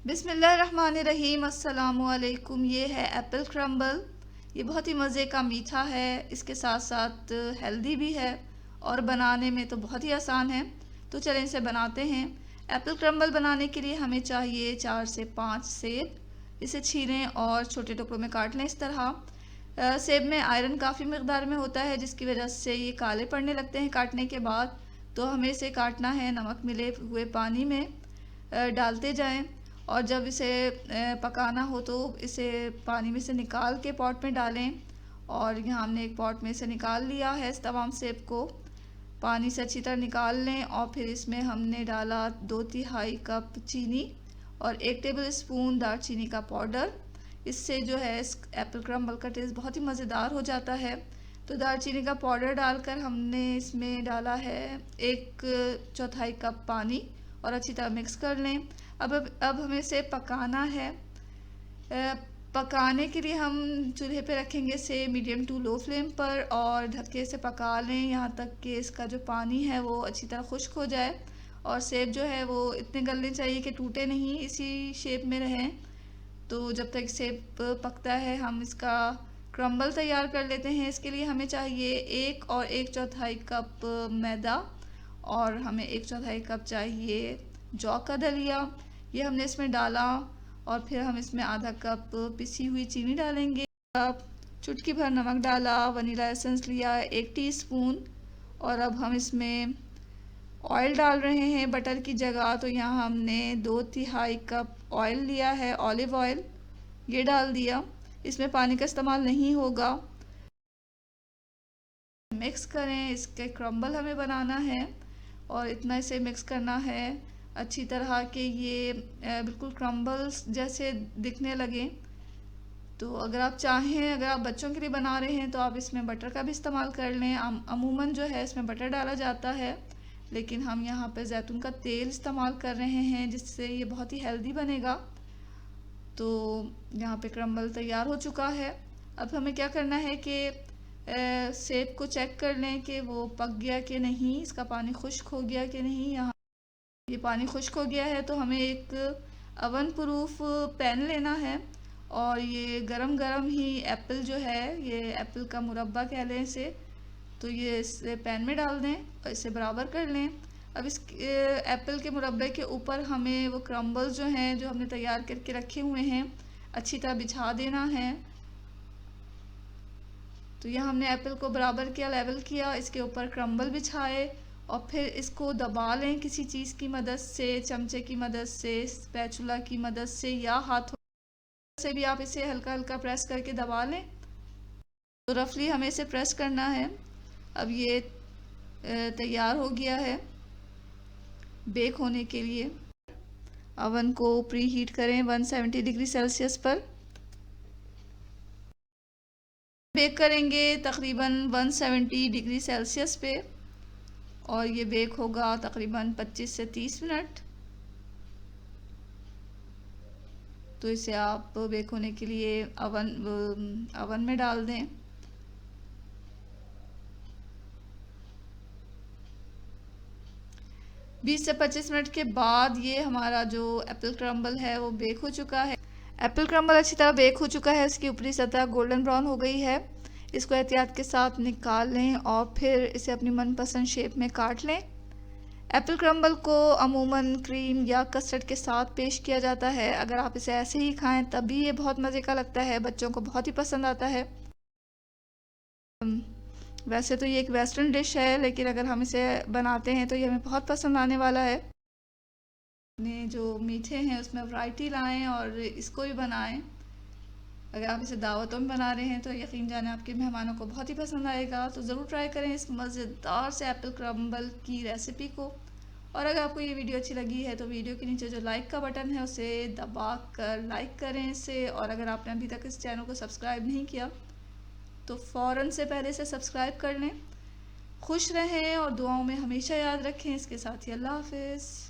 बिस्मिल्लाहिर्रहमानिर्रहीम। अस्सलामुअलैकुम। ये है एप्पल क्रम्बल। ये बहुत ही मज़े का मीठा है, इसके साथ साथ हेल्दी भी है और बनाने में तो बहुत ही आसान है। तो चलें इसे बनाते हैं। एप्पल क्रम्बल बनाने के लिए हमें चाहिए 4 से 5 सेब। इसे छीलें और छोटे टुकड़ों में काट लें इस तरह। सेब में आयरन काफ़ी मकदार में होता है, जिसकी वजह से ये काले पड़ने लगते हैं काटने के बाद। तो हमें इसे काटना है, नमक मिले हुए पानी में डालते जाएं और जब इसे पकाना हो तो इसे पानी में से निकाल के पॉट में डालें। और यहाँ हमने एक पॉट में से निकाल लिया है इस तमाम सेब को। पानी से अच्छी तरह निकाल लें और फिर इसमें हमने डाला 2/3 कप चीनी और 1 टेबल स्पून दालचीनी का पाउडर। इससे जो है इस एप्पल क्रम्बल का टेस्ट बहुत ही मज़ेदार हो जाता है। तो दालचीनी का पाउडर डालकर हमने इसमें डाला है 1/4 कप पानी और अच्छी तरह मिक्स कर लें। अब हमें इसे पकाना है। पकाने के लिए हम चूल्हे पे रखेंगे इसे मीडियम टू लो फ्लेम पर और ढक के इसे पका लें यहाँ तक कि इसका जो पानी है वो अच्छी तरह खुश्क हो जाए और सेब जो है वो इतने गलने चाहिए कि टूटे नहीं, इसी शेप में रहें। तो जब तक सेब पकता है हम इसका क्रम्बल तैयार कर लेते हैं। इसके लिए हमें चाहिए 1 और 1/4 कप मैदा और हमें 1/4 कप चाहिए जौ का दलिया। ये हमने इसमें डाला और फिर हम इसमें आधा कप पिसी हुई चीनी डालेंगे। चुटकी भर नमक डाला, वनीला एसेंस लिया 1 टीस्पून और अब हम इसमें ऑयल डाल रहे हैं बटर की जगह। तो यहाँ हमने 2/3 कप ऑयल लिया है, ऑलिव ऑयल, ये डाल दिया। इसमें पानी का इस्तेमाल नहीं होगा। मिक्स करें, इसके क्रम्बल हमें बनाना है और इतना इसे मिक्स करना है अच्छी तरह कि ये बिल्कुल क्रम्बल्स जैसे दिखने लगे। तो अगर आप चाहें, अगर आप बच्चों के लिए बना रहे हैं तो आप इसमें बटर का भी इस्तेमाल कर लें। अमूमन जो है इसमें बटर डाला जाता है, लेकिन हम यहाँ पे जैतून का तेल इस्तेमाल कर रहे हैं जिससे ये बहुत ही हेल्दी बनेगा। तो यहाँ पे क्रम्बल तैयार हो चुका है। अब हमें क्या करना है कि सेब को चेक कर लें कि वो पक गया कि नहीं, इसका पानी खुश्क हो गया कि नहीं। यहाँ ये पानी खुश्क हो गया है तो हमें एक अवन प्रूफ पैन लेना है और ये गरम गरम ही एप्पल जो है, ये एप्पल का मुरब्बा कह लें इसे, तो ये इस पैन में डाल दें और इसे बराबर कर लें। अब इस एप्पल के मुरब्बे के ऊपर हमें वो क्रम्बल्स जो हैं जो हमने तैयार करके रखे हुए हैं अच्छी तरह बिछा देना है। तो यहाँ हमने एप्पल को बराबर किया, लेवल किया, इसके ऊपर क्रम्बल बिछाए और फिर इसको दबा लें किसी चीज़ की मदद से, चमचे की मदद से, स्पैचुला की मदद से या हाथों से भी आप इसे हल्का हल्का प्रेस करके दबा लें। तो रफली हमें इसे प्रेस करना है। अब ये तैयार हो गया है बेक होने के लिए। अवन को प्री हीट करें 170 डिग्री सेल्सियस पर। बेक करेंगे तकरीबन 170 डिग्री सेल्सियस पे और ये बेक होगा तकरीबन 25 से 30 मिनट। तो इसे आप बेक होने के लिए अवन में डाल दें। बीस से 25 मिनट के बाद ये हमारा जो एप्पल क्रम्बल है वो बेक हो चुका है। एप्पल क्रम्बल अच्छी तरह बेक हो चुका है, इसकी ऊपरी सतह गोल्डन ब्राउन हो गई है। इसको एहतियात के साथ निकाल लें और फिर इसे अपनी मनपसंद शेप में काट लें। एप्पल क्रम्बल को अमूमन क्रीम या कस्टर्ड के साथ पेश किया जाता है। अगर आप इसे ऐसे ही खाएं तब भी ये बहुत मज़े का लगता है, बच्चों को बहुत ही पसंद आता है। वैसे तो ये एक वेस्टर्न डिश है, लेकिन अगर हम इसे बनाते हैं तो ये हमें बहुत पसंद आने वाला है। अपने जो मीठे हैं उसमें वैरायटी लाएं और इसको भी बनाएं। अगर आप इसे दावतों में बना रहे हैं तो यकीन जाने आपके मेहमानों को बहुत ही पसंद आएगा। तो ज़रूर ट्राई करें इस मज़ेदार से एप्पल क्रम्बल की रेसिपी को। और अगर आपको ये वीडियो अच्छी लगी है तो वीडियो के नीचे जो लाइक का बटन है उसे दबा कर लाइक करें इसे। और अगर आपने अभी तक इस चैनल को सब्सक्राइब नहीं किया तो फ़ौरन से पहले से सब्सक्राइब कर लें। खुश रहें और दुआओं में हमेशा याद रखें। इसके साथ ही अल्लाह हाफ़िज़।